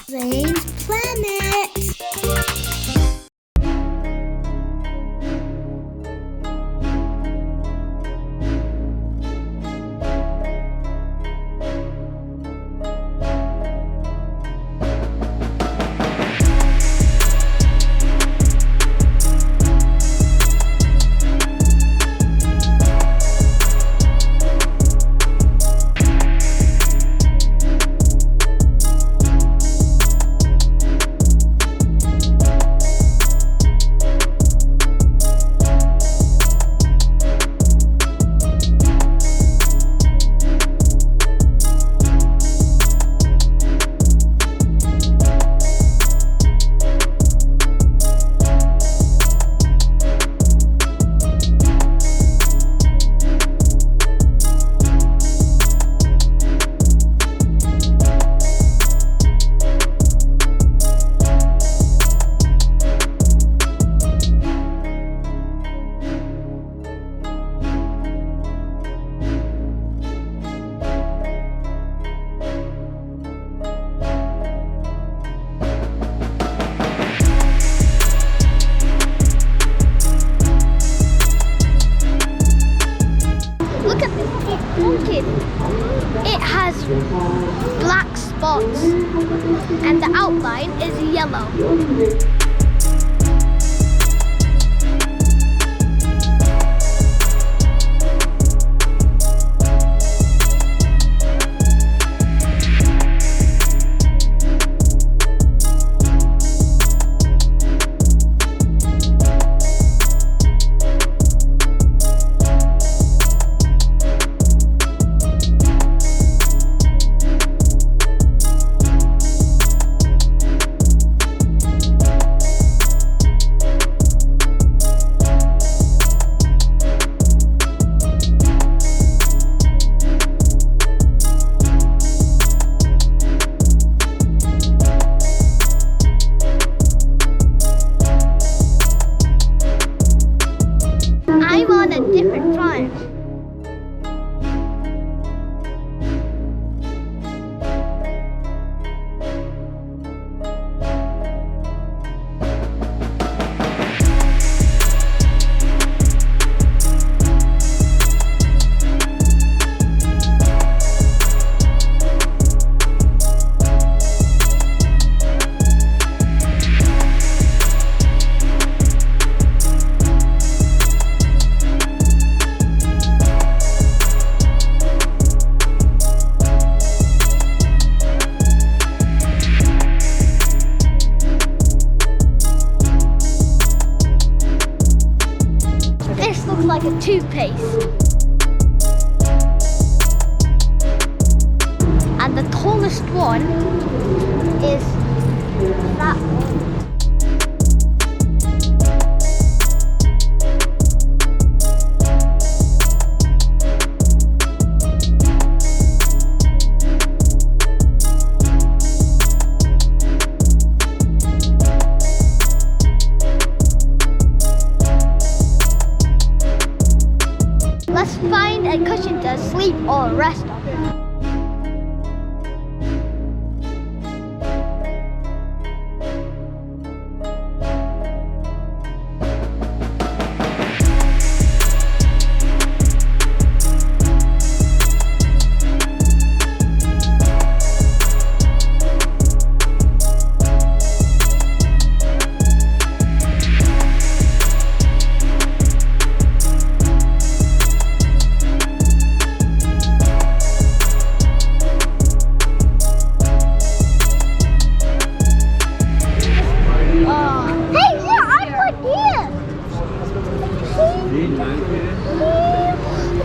Zane's Planet. It has black spots and the outline is yellow. I'm on a different farm. This looks like a toothpaste. And the tallest one is that one. Let's find a cushion to sleep or rest on.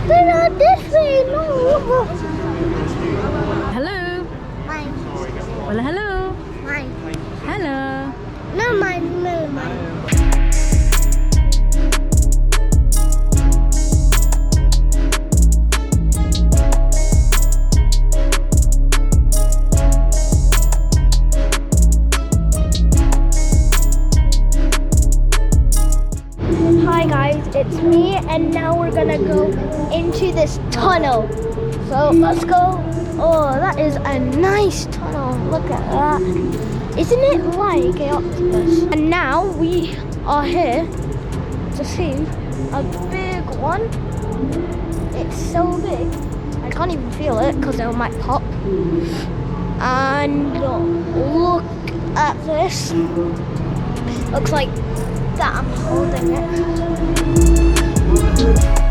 They're not this way, no. Hello. Mine. Well, hello. Mine. Hello. No, mine. No, mine. Hi guys, it's me, and now we're gonna go into this tunnel. So let's go. Oh, that is a nice tunnel. Look at that. Isn't it like an octopus? And now we are here to see a big one. It's so big. I can't even feel it because it might pop. And look at this. Looks like that I'm holding it.